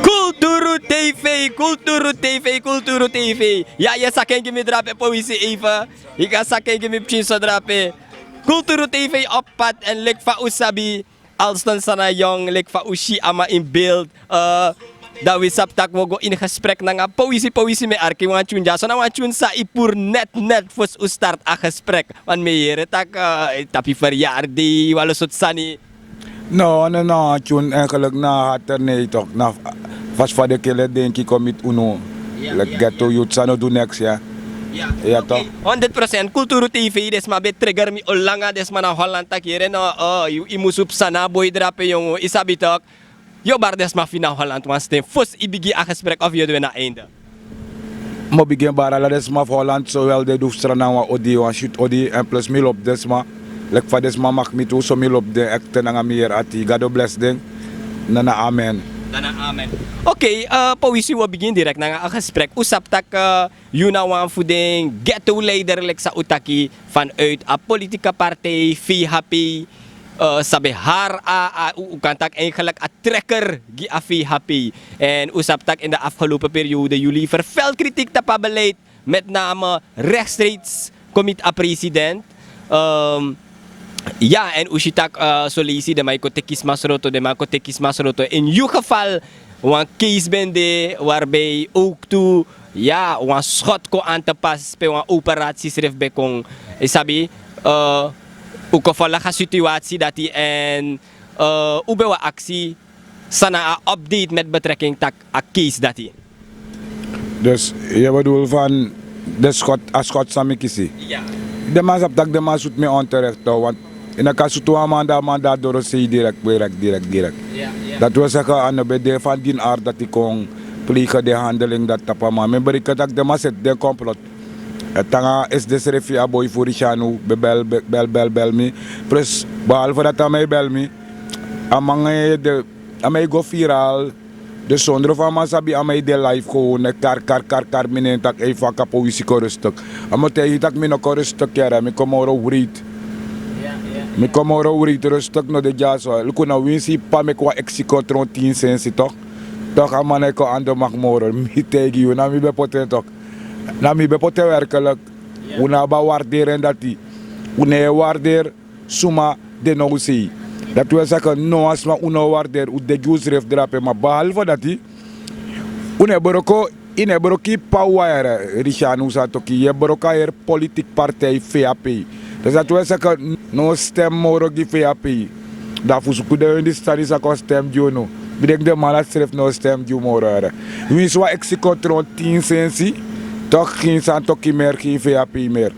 Culturu TV, Culturu TV, Culturu TV. Ja, je zag een me drapen Powisi even. Ik ga zaken me pchinso drapen. Culturu TV op pad en lek van Usabi. Alston sana jong, lek van Ushi ama in beeld. Dat we saptak wogo in gesprek nanga Powisi me arki wan tune ja. So na wan tune sa ipur net fos u start a gesprek. Wan me yere tak tapi verjaardag walo sot sani. No, tune eigenlijk na haterne toch na vast voor de kele denk ik om het uno. Like get to youth sano do next ja. Ja toch. 100% Culturu TV des ma bet trigger mi olanga des mana Holland tak yere no imusup sana boy drape yung isabi tok. Yo bar des ma final Holland wan stem fos ibigi a gesprek of je na einde. Mo begin barala des ma Holland so wel de doef strana wa odi wan shoot odi en plus mil op des ma. Lek fa des ma mag mi toe so mil op de ekte nanga meer ati. God bless den. Nana amen. Nana amen. Oké, Powisi we begin direct na een gesprek. Usap tak yuna wan voeding ghetto leider lek sa utaki vanuit a politieke partij VHP. Sabi haar kan tak eigenlijk a trekker gi a VHP. En usap tak in de afgelopen periode jullie verveld kritiek tapabeleid met name rechtstreeks komit a president. Ja, en usitak solisi de mij kotekis masroto, de mij kotekis masroto. In uw geval, wan case bende waarbij ook toe, ja, wan schot ko aan te pas, pe wan operatie schreef bij kong, isabi, ook gevallige situatie dat hij en ube wa actie, sana a update met betrekking tak a case dat hij. Dus je bedoelt van de schot, a schot samikisi? Ja. De man zap tak de man zoet me onterecht want in de kasu toe manda door ze direct. Ja. Dat wil zeggen aan de bedrijf van die aard dat die kon plegen de handeling dat tapa maar. Men bericht dat de man zet de complot. Het tanga is de serefi aboy voor Richanu bel me. Plus behalve dat aan mij bel me, aan mij go viral. De zonder van man sabi aan mij de live gewoon kar minen tak even Powisi korustuk. Amo te tak mino korustuk kera mi komoro writ. Mi komoro writ rustuk no de jaso. Luku na winsi pa me kwa exikotron 10 sensi toch. Toch amane ko ando makmoro mi tegi you na mi be poten toch. Na mi be poten werkelijk. Una ba waarderen dat die. Una waardeer suma de no see. Dat wil zeggen, no als maar uno waardeer hoe de juice heeft drapen, maar behalve dat die, une broki power, Richard Nusatoki, je broka hier politiek partij VAP. Dus dat wil zeggen, no stem moro die VAP. Dat voor zo'n de in die stad is ook stem juno. Bedenk de man dat schrijft no stem juno moro. Wie is wat executron 10 sensi, toch geen santoki meer, geen VAP meer.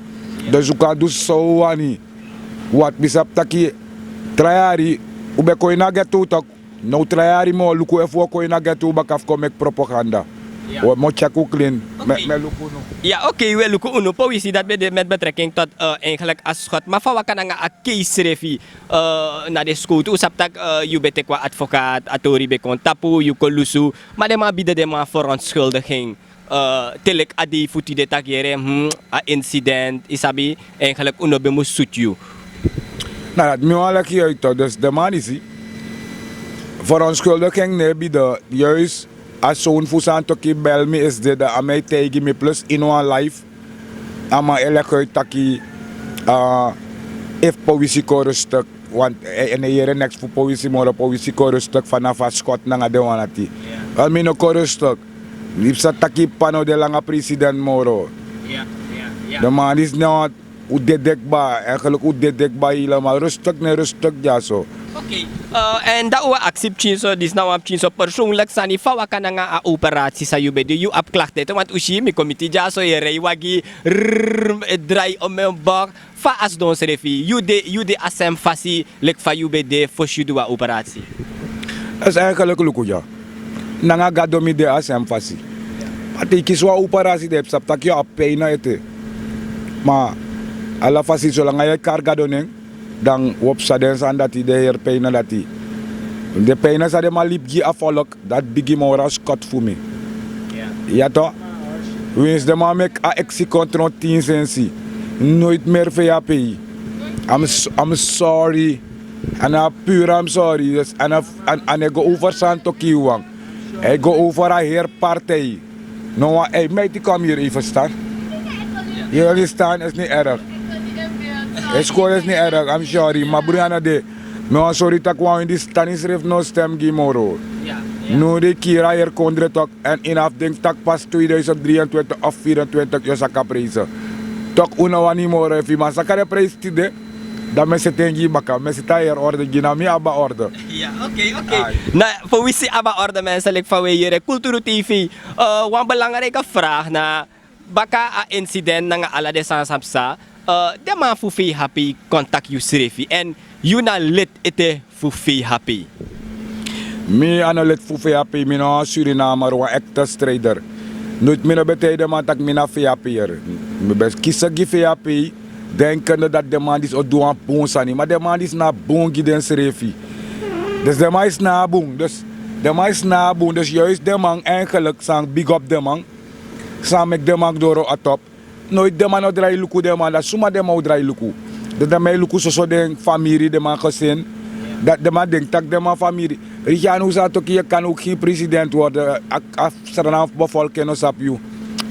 Dus ook al dus zo wani, wat bisap taki. Traiari, ube ko ina getu tak, no traiari mo luku efo ko ina getu bakaf ko mek propaganda. O mo chaku clean, me luku no. Ja, oké, we luku uno. Powisi dat met betrekking tot eigenlijk as schot. Maar van wat kan nga a case refi na de school toe saptak you bete kwa advocaat, atori be kon tapu, you kolusu, maar de ma bide de ma verontschuldiging. Telek adi futi de takere a incident isabi eigenlijk uno be mo suit you. Nou, dat moet wel hier uit. Dus de man is verontschuldiging nee bieden. Juist als zo'n voesantoki bel me is dit aan mij tegen me plus in one life. Aan mijn eigenlijk taki Powisi korustuk. Want in de jaren next voor Powisi maar Powisi korustuk vanaf een schot naar de wanati. Al mijn korustuk. Liefst taki pano de lange president moro. De man is nou hoe dichtbij, eigenlijk hoe dichtbij helemaal rustig ja zo. Oké, en dat we accepteren zo, dus nou accepteren zo persoonlijk sani fa waka na nga operatie sa you bedi you upklachte want ushi mi committee ja so je rei wagi draai om mijn bak fa as don serefi you de asem fasi lek fa you bedi for you do operatie. Dat is eigenlijk leuk, ja. Nanga gadomi de asem fasi. Pati kiswa operatie de hebt, tak je op pijn ete. Maar alla fasi zolang je karga donen, dan op saden san dat de heer pijn dat die. De pijn sa de maar liep je afvalk, dat bigi mora scot voor me. Ja toch? Wens de man mek a exi control 10 sensi. Nooit meer VAP. I'm sorry. En puur I'm sorry. Dus, en ik go over Santoki wang. Ik go over een heer partij. Nou, hey, meid, die kom hier even staan. Jullie staan is niet erg. Het is niet erg, I'm sorry. Maar Brianna de. Nou, sorry dat ik in die stand is schreef no stem gimoro. Nu de kira hier kondre toch en in afding tak pas 2023 of 24 je zaka prijzen. Toch una wani more if maar zaka de prijs tide. Dan mensen tengi baka, mensen ta hier orde gina mi aba orde. Ja, oké. Nou, voor wie zie aba orde mensen like van hier Culturu TV. Een belangrijke vraag na baka a incident na nga ala de sansapsa. De man fufi happy contact you srefi en you na lit ite fufi happy. Mi ano let fufi happy, mi no Surinamer wa echte strijder. Nooit meer betijden man tak mi na fiapier. Mi best kiezen gi fiapi. Denkende dat de man is op doen boon sani, maar de man is na boon giden srefi. Dus de man is na boon, dus juist de man eigenlijk sang big up de man. Sang mek de man door op top. Nooit de man no draai luku de man, dat suma de man draai luku. Dat de man luku so den familie de man gezin. Dat de man denkt dat de man familie. Richard hoe zou je kan ook geen president worden. Suriname bevolking op you.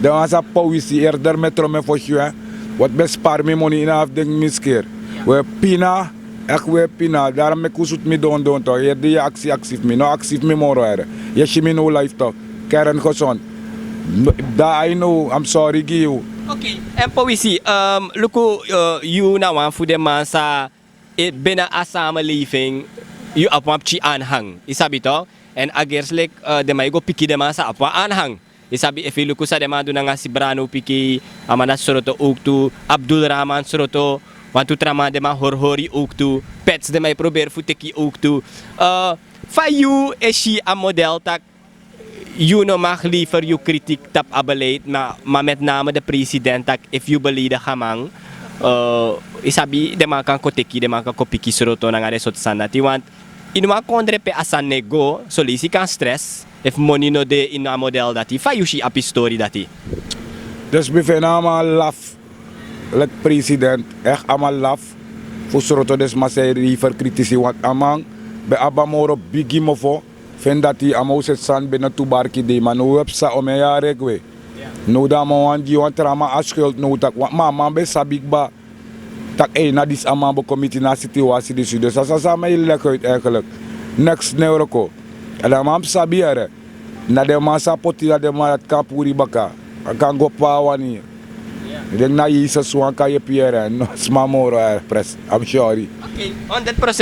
De man sa Powisi eerder metro me voor je. Wat bespaar me money in afding miskeer. We pina, echt we pina. Daarom me kusut me don toch. Je die actief me, no actief me moro ere. Je shimi no life toch. Karen Goson. Da I know, I'm sorry give. Oké. En Powisi, luku you na wan voor de man sa binnen a samenleving you op wapchi aanhang. Isabi toch? En agerslik de mij go piki de man sa op aanhang. Isabi if luku sa de man do nga si Brano piki amana soroto ook tu Abdul Rahman soroto want tu trama de man horhori ook tu pets de mij probeer futeki ook tu. Fa you is she a model tak you no mag liever you kritiek tap abeleid maar met name de president tak if you beleden gamang isabi de man kan koteki de man kan kopiki soroto nga de sot sanati want inuma kondre pe asan nego solisi kan stress if money no de in a model dati fa yushi api story dati. Dus we vinden allemaal laf. Like president, echt allemaal laf. Voor soroto des maseri verkritisi want amang be abamoro bigi mofo vind dat hij amo set san binnen tubarki de man no websa o me ya regwe. No da mo wan di wan trama Actueel no tak mama be sabik ba tak na dis amambo committee na situatie de dus sa me lekker uit eigenlijk. Next neuroko. En dan mam sabiere. Na de man sa poti na de man at kapuri baka. Kan go pa wani. Ik denk na je zo swan kan je pieren. No smamoro press. I'm sorry. Oké,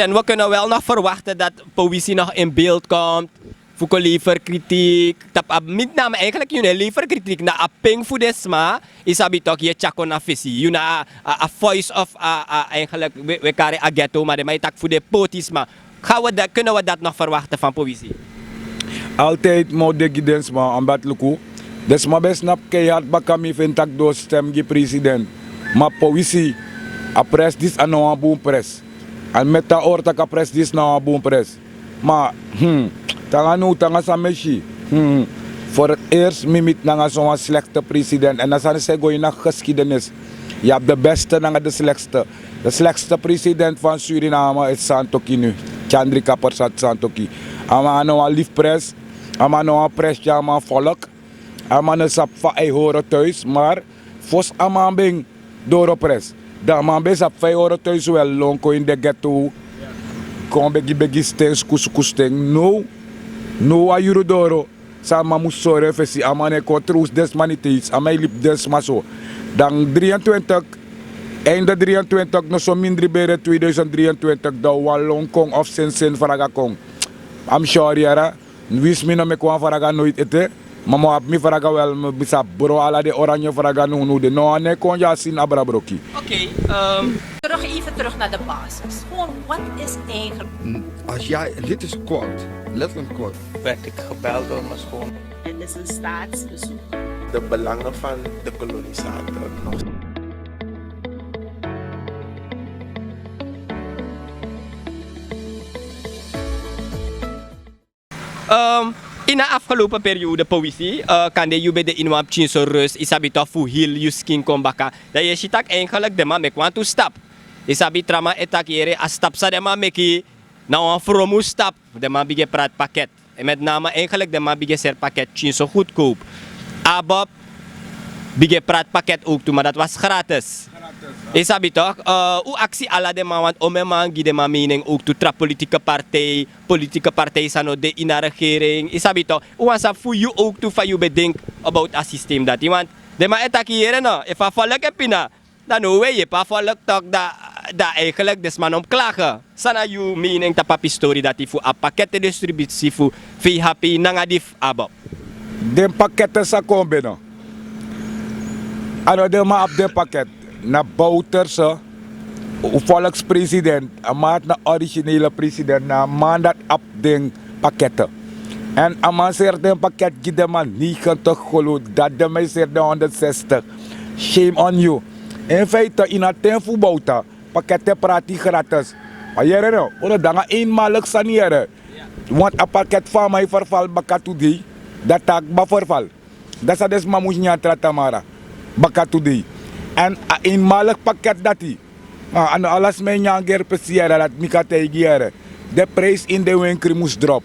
100%. We kunnen wel nog verwachten dat Powisi nog in beeld komt. Fuko liever kritiek. Met name eigenlijk jullie liever kritiek na a ping voor desma. Isabi toch je chako na visie. Jullie a voice of eigenlijk we kare a ghetto maar de mij tak voor de potisma. Kunnen we dat nog verwachten van Powisi? Altijd moet de guidance maar omdat luku. Dus maar best snap keihard bakami vind tak door stem die president. Maar Powisi a press dis aan een boom press. En met dat oor tak a press dis na een boom press. Maar tanga nu tanga sa meshi. Voor het eerst mimit na zo'n slechte president. En dan zijn ze gewoon naar geschiedenis. Je hebt de beste en de slechtste. De slechtste president van Suriname is Santoki nu. Chandrika Persat Santoki. Ama nou een lief pres. Ama nou een presje aan mijn volk. Ama nou sap van ei horen thuis. Maar fos ama bing door op pres. Dan man be sap van ei horen thuis wel. Lonko in de ghetto. Kom begi stens kusting. No a Eurodoro. Sama musore fesi. Ama ne controls desmanities. Ama lip desmaso. Dan 23. Einde 23, nog zo minder bij 2023, dat Wallon Kong of Sensen Faraga Kong. I'm sorry, era. Wist me no me kwam Faraga nooit eten. Mama mi vraga wel me bisa bro ala de oranje vraga nu de no ane kon ja sin abrabroki. Oké, terug naar de basis. Gewoon, wat is eigenlijk... Als jij, dit is kort, letterlijk kort. Werd ik gebeld door mijn school. Het is een staatsbezoek. De belangen van de kolonisator nog. In de afgelopen periode, Powisi, kan de jube de inwap chinso rust, isabi toch voor heel je skin kom baka. Dat je ziet eigenlijk de man mek want to stap. Isabi trama etak yere a stap sa de man meki na een fromu stap. De man bige praat pakket. En met name eigenlijk de man bige ser pakket chinso goedkoop. Abab bige praat pakket ook toe, maar dat was gratis. Isabi toch, hoe actie ala de man, want om man gi de man mening ook toe tra politieke partij sano de in de regering. Isabi toch, hoe was dat voor jou ook toe van je bedenk about het systeem dat. Want de man etak hier no, if a volk heb pina, dan hoe je pa volk toch dat eigenlijk des man om klagen. Sana you mening dat papi story dat die voor a pakket distributie voor VHP nangadif abo. De pakketten sa kombe no. Ano de ma op de pakket. Na Bouterse, volkspresident, amaat na originele president, na mandat op den pakketten. En aman zegt den pakket gide man 90 golo, dat de mij zegt de 160. Shame on you. In feite, in het ten voetbouta, pakketten praat die gratis. Maar jere no, ono danga eenmalig saneren. Want een pakket van mij verval bakatu di, dat tak ba verval. Dat is dus mamusnya tratamara, bakatu di. En een malig pakket dat hij. En alles mijn janger presiëren dat mika tegiëren. De prijs in de winkel moest drop.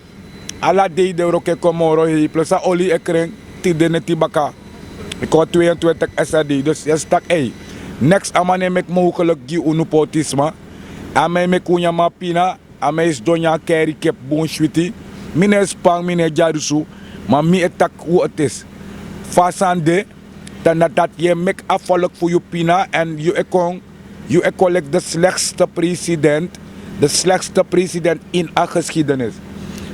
Alla de roke komoro hier plus a olie ekring tidene tibaka. Ik had 22 SRD dus je stak next amane mek mogelijk gi unupotisma. Ame mek unya mapina, ame is donya kiri kep bon shwiti. Mine spang mine jarusu, maar mi etak hoe het is. Fasande dan dat je mek afvolk voor je pina en je collect de slechtste president in de geschiedenis.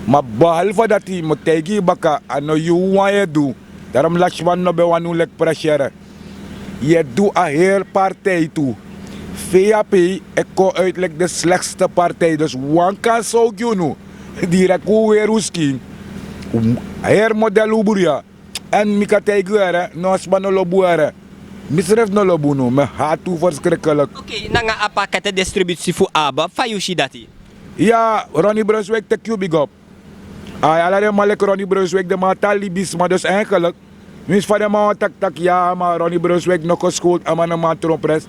Maar behalve dat hij moet tegen baka en je wat je doet, daarom laat je van no bewanu lek pressure. Je doet een heel partij toe. VAP eko uitleg de slechtste partij, dus wan kan zo doen. Direct hoe weer rusking. Heer model uburia. En mika teguere, nos ba no lobuere. Misref no lobu no, me hatu verschrikkelijk. Oké, nanga a pakket distributie voor Aba, fayushi dati. Ja, Ronnie Brunswijk te Q big up. Ala de malek Ronnie Brunswijk de matal libis, maar dus eigenlijk. Mis van de man tak ja, maar Ronnie Brunswijk nog geschoold en man een trompres.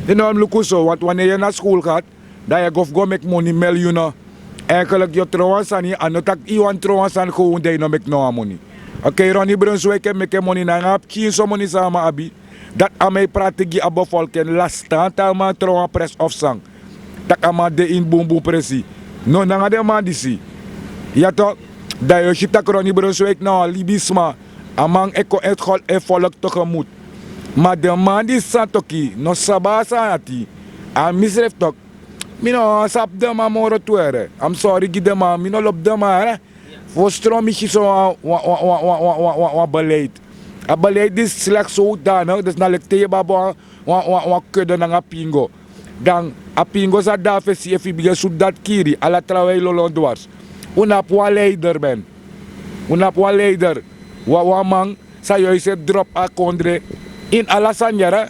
De norm lukken zo, want wanneer je naar school gaat, dan je go make money miljoenen. Eigenlijk je trouwens aan en dan tak iemand trouwens aan gewoon dat je no make no money. Oké, Ronnie Brunswijk heb ik money na ngap, kien so money sama abi. Dat aan mij praat ik abo volken last tant aan man trouwens press of sang. Dat aan man de in boom boom pressie. No nanga de man disi. Ja toch, dat je ziet dat Ronnie Brunswijk nou libisma. Amang eko et gol e volk tegemoet. Maar de man die satoki, no sabasa ati. A misref tok. Mino sap de man moro tuere. I'm sorry gide man, mino lop de man. Voor stroom is zo wat beleid. Het beleid is slechts zodanig, dus na lekte babo wat kudde na pingo. Dan a pingo sa daar versie if je zodat kiri ala travail lolon dwars. Unap wa leider ben. Unap wa leider. Wa man sa yo se drop a kondre in ala sanjara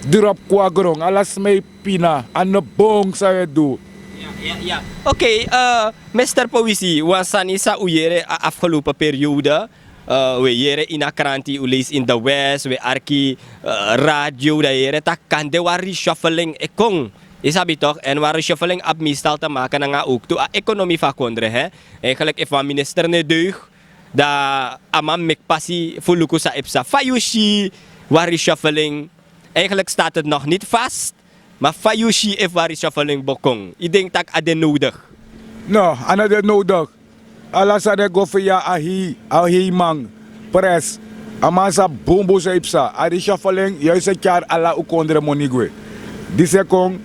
drop kwa grong ala smei pina an bong sa yo do. Ja. Oké, Mr. Powisi, wansani sa uyere afgelopen periode. We jere in a kranti, u lees in de West, we arki radio, da jere tak kan de war reshuffling ekong. Isabi toch? En waar reshuffling op meestal te maken nga ook to a economie van kondre, hè? Eigenlijk if een minister ne deug, da amam mek passi fuluku sa ipsa fayushi, waar reshuffling. Eigenlijk staat het nog niet vast. Maar fayushi if waar reshuffling bokong. Ik denk dat ade nodig. No, anade nodig. Alles ade go via ahi man, press. Amasa bombo sa ipsa. A reshuffling, juist het jaar ala ukondre monigwe. Dise kong,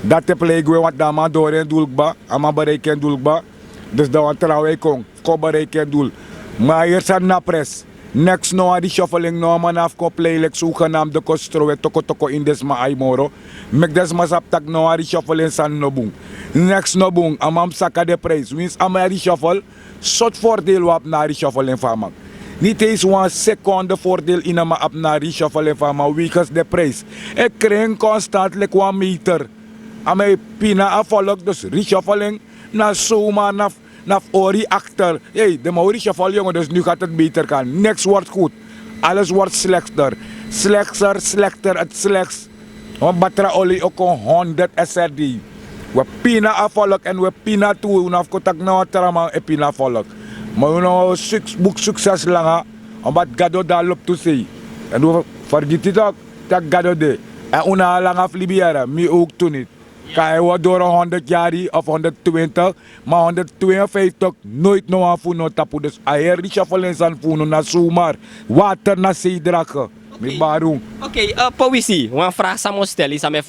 dat te pleegwe wat dama doren doelba, ama bereiken doelba. Dus dat wat trouwens kong, ko bereiken doel. Maar hier zijn na press. Next no a die shuffling no man afkoppelen like zogenaamde kostro toko in des ma aimoro. Mek des ma saptak no a die shuffling san no boom. Next no boom amam saka de prijs. Wins ama die shuffle soort voordeel wap na die shuffling van mak. Niet eens 1 seconde voordeel in ama ap na die shuffling van ma weekends de prijs. Ik kring constant like 1 meter. Amai pina afvolk dus reshuffling na zomaar naf ori achter. Hey, de Maori shuffle jongen, dus nu gaat het beter gaan. Niks wordt goed. Alles wordt slechter. Slechter, het slechts. Want batra olie ook 100 SRD. We pina afvolk en we pina toe. Unaf kotak na waterama e pina volk. Maar we nou boek succes langa. Omdat gado daar loopt te zien. En we vergeet het ook. Dat gado de. En una langa flibiera. Mi ook toen niet. Kaya wordt door 100 jaar of 120, maar 152 nooit nog aan voelen tapu. Dus ayer die shuffle aan voelen naar zomaar. Water naar zee dragen. Met barum. Oké, Powisi, een vraag samen stellen.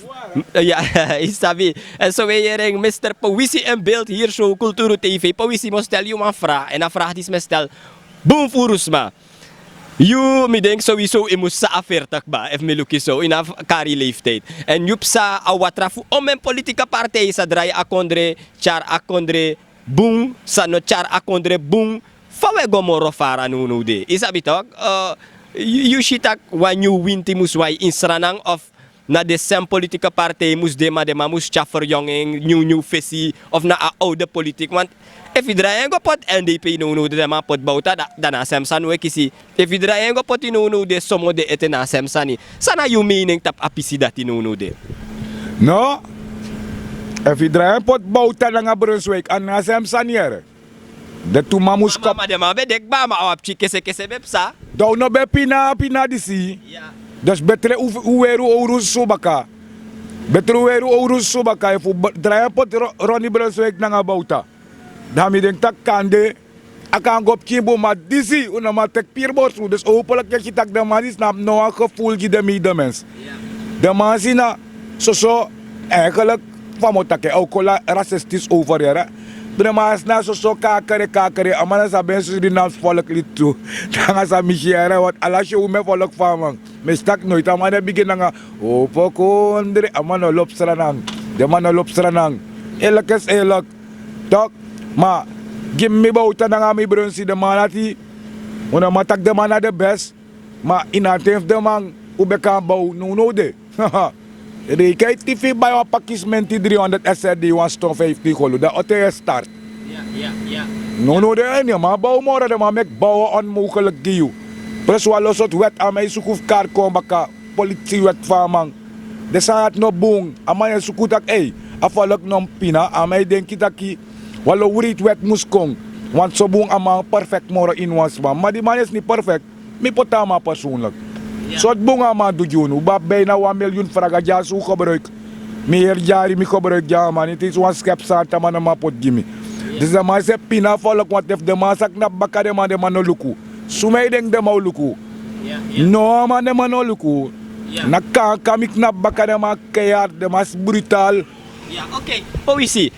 Ja, is dat wie? En zo weer Mr. Powisi in beeld hier zo Culturu TV. Powisi moet stellen je een vraag. En dan vraag die me stel. Boom furusma. You, me denk sowieso je moet sa afvertig ba, if me lukken zo in een kari leeftijd. En je sa awatrafu om een politieke partij sa draai akondre, char akondre, boom, sa no char akondre, boom. Fawe gomoro fara nu de. Is dat toch? You shitak wan you winti muswai in Suriname of na de sem politieke partij moest de ma moest chafferjonging, new visie of na a oude politiek. Want if je draait een pot NDP no de ma pot bouta dan sem san we kisi. If je draait een pot no de somo de eten na sem sani. Sana you meaning tap apisi dat no de. No. If je draait een pot bouta dan a Brunswick en na sem saniere. De tu mamus kop. Mama de ma bedek ba ma op kese bepsa. Dou no be pina disi. Ja. Dus betere uweru ourus subaka. Betere uweru ourus subaka. If je draait een pot Ronnie Brunswick na a bouta. Dan denk tak kande akan gop kimbo maar disi una ma tek pierborsu dus hopelijk dat je tak de man is snap no een gevoel die de mens. De man sina zo eigenlijk van moet tak ook al racistisch over hè. De man is na zo kakere amana sa ben Surinaamse volk lid toe. Dan sa michiere wat alles je me volk van man. Me stak nooit amana begin nga opokondre amana lop stranang. De man lop stranang. Elk is elk. Tok maar give me bouta na nga mi brunsi de manati. Una matak de man de best. Maar inatef de man ube kan bouw no de. Rekijk TV bij een pakismenti 300 SRD 150 golo. Dat ote start. Ja. No de ene maar bouw morgen de man mek bouwen onmogelijk giu. Plus wel soort wet aan mij zoek kar kom baka politie wet van man. De saat no boom. Amaya zoek dat afvalk no pina. Amay denk dat ki walo wurit wet muskong. Want zo boom amang perfect moro in was man. Maar die man is niet perfect. Mi potama persoonlijk. Soort boom ama doe ba bijna 1 miljoen vraga ja zo gebruik. Meer jari mi gebruik ja man. Het is een schep santa man ma pot gimme. Dus de man zegt pina volk want if de man sak na baka de man no luku. Sumay denk de man luku. No man de man no luku. Na kamik na baka de man keihard de man brutal. Ja, oké. Powisi,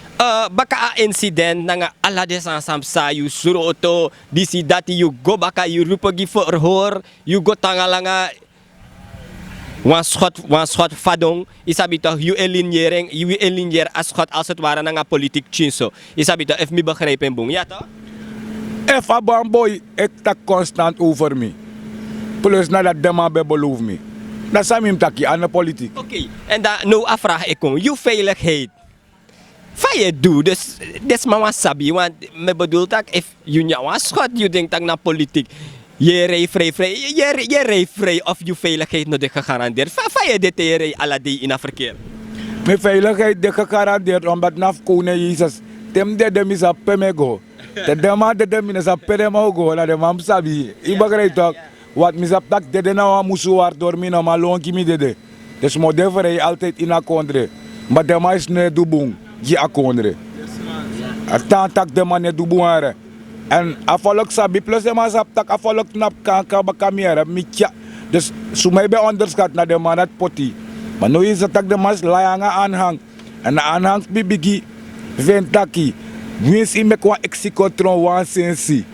baka a incident na nga ala de sansam sa you suroto disi dati you go baka you rupagi verhoor you go tangalanga wan schot fadong isabi toch you elinier as schot als het ware na nga politiek chinso isabi toch if mi begrijpen bong ja toch? If a boy ik tak constant over me. Plus na dat dema be beloof me. Dat zijn hem taki aan de politiek. Oké, en dan nou afvraag ik kom, je veiligheid. Wat je doet, dus dat is maar sabi, want me bedoelt dat if je niet was schot, je denkt dat naar politiek. Je rijdt vrij of je veiligheid nog gegarandeerd. Wat je dit rijdt alle die in het verkeer? Mijn veiligheid is gegarandeerd omdat naf konen Jezus. Tem de mis a pemego. De dema de mis a pemego na de mam sabi. Ik begrijp toch? Wat misap tak dede na wa musu war dormi na malonki mi dede. Dus mo devere altijd in akondre. Maar de mais ne dubung ji akondre. Atan tak de man ne dubungare. En afolok sabi plus de man sap tak afolok nap kan bakamiere mitja. Dus sumay be onderschat na de man at poti. Maar nu is het tak de mas layanga aanhang. En aanhang bibigi ventaki. Wins in me kwa exikotron wan sensi.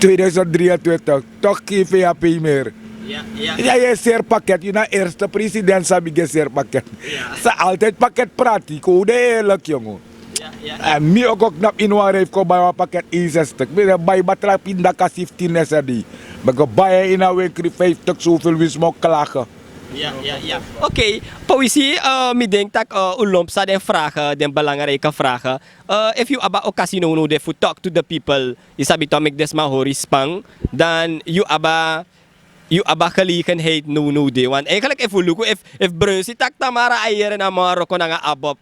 2023, toch geen VAP meer. Ja, ja. Ja, je zeer pakket. Je na eerste president sabi je zeer pakket. Ze altijd pakket praten. Ik hoor de eerlijk, jongen. Ja. En mij ook knap in waar heeft ko bij een pakket 61. Ik ben bij batrap in de kas 15 SRD. Maar ik bij in een week 50 zoveel wist me klagen. Ja. Oké, Powisi, ik denk dat ulomp sa den vragen, den belangrijke vragen. If you aba occasie no de for talk to the people, isabi to make des ma horispang, dan you aba gelegenheid no de. Want eigenlijk if Brunsi tak tamara ayere na Marokko na nga abop.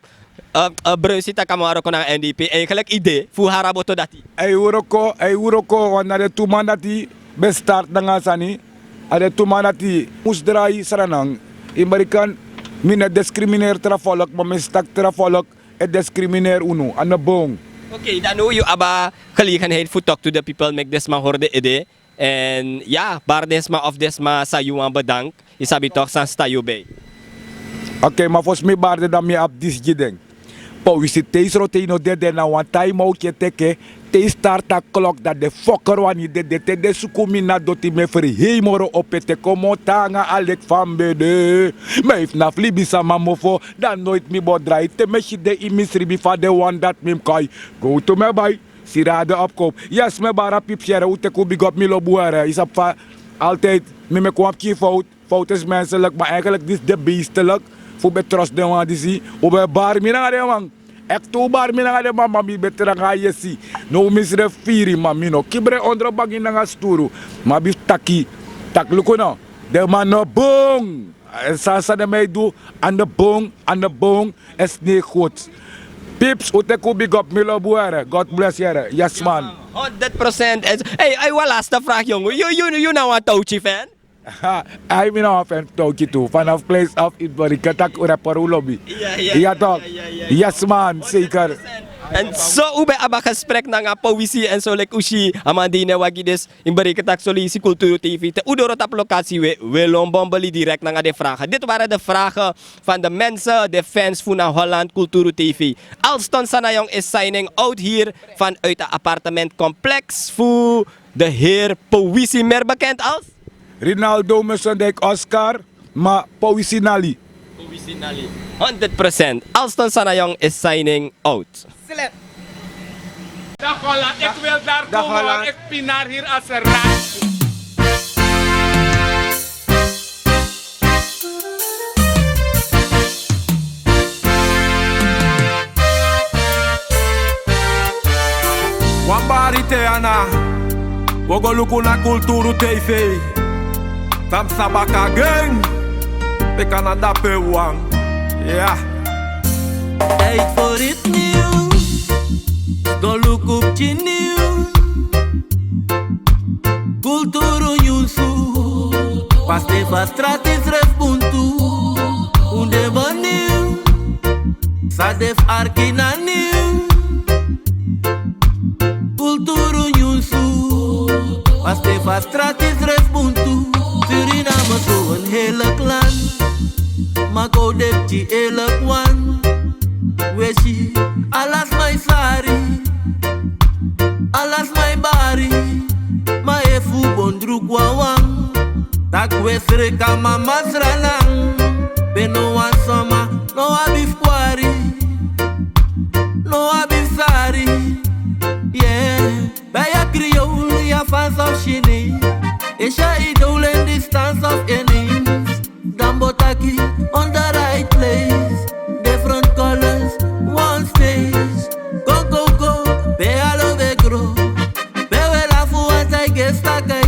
Brunsi tak Marokko na NDP, eigenlijk idee voor haraboto dati. Ay uroko wana de tumanati bestart nga sani. Ada tumanati musdrai saranang Amerikan mina discrimineer trafolok mamestak trafolok et discrimineer uno aan de bong. Oké, dan nu you aba gelegenheid voor talk to the people make des ma horde idee. En ja, bar desma of desma sa yuan bedank. Isabi toch san stayo bij. Oké, maar volgens mij baarde dan meer op dis gideng. Powisi teis rotino de na one time out je teke. Te start a klok dat de fokker wani de sukumina doti me verhemoro op het komo tanga alek van bede. Me if na flibisa mamofo dan nooit mi bodrai te me de imisri bifa de one dat mim kai. Go to me bij. Sirade opkoop. Yes, me bara pipsjere ute ko big up mi lobuere. Is op altijd me kwam ki fout. Fout is menselijk, maar eigenlijk dit de beestelijk. Voor betros de man die zie. Op een bar mina de man. Ek to bar mina de man mami beter nga yesi. No misre firi mami no. Kibre onder bagi nga sturu. Ma bi taki. Tak luko no. De man no bong. Sasa de mij doe aan de bong is niet goed. Pips, ute ko big up mi lobuere. God bless you. Yes man. 100% is. Hey, I wil laatste vraag jongen. You nou een touchy fan? I mean of en touchy too. Vanaf place of it barika tak ura paru lobby. Ja toch. Yes man, zeker. En zo ube aba gesprek na nga Powisi en zo like ushi amandine wagi des in berike tak solisi Culturu TV te udorot op locatie we lombombeli direct na nga de vragen. Dit waren de vragen van de mensen, de fans van Holland Culturu TV. Alston Sanayong is signing out hier vanuit het appartementcomplex voor de heer Powisi, meer bekend als Rinaldo Musendijk Oscar, maar Powisi Nali. 100%. Alston Sanayong is signing out. Dag Holland, ik wil daar komen, want ik pinaar hier als een raad. Wambari Teana, wogo luku na Culturu TV. Tam sabaka gang, we Canada pe wang, ja. Tijd voor het nieuws, go look op je nieuws. Culturu nieuws, pas te vas stratis respuntu. Unde baniu, sa def arkina nieuws. Culturu nieuws, pas te vas stratis respuntu. Suriname zo'n hele clan, maar go dep die hele kwan. Weshi, alas my sari, alas my bari, ma efu bondru kwawang. Tak wesre kama masranang, beno wan soma, no abif kwari, no abif sari. Yeah, baya kriol ya fans of shini. Isha idol in distance of innings. Dambo taki on the right place. Different colors, one stage. Go, go, go, be alo be grow. Be well afu what I guess taka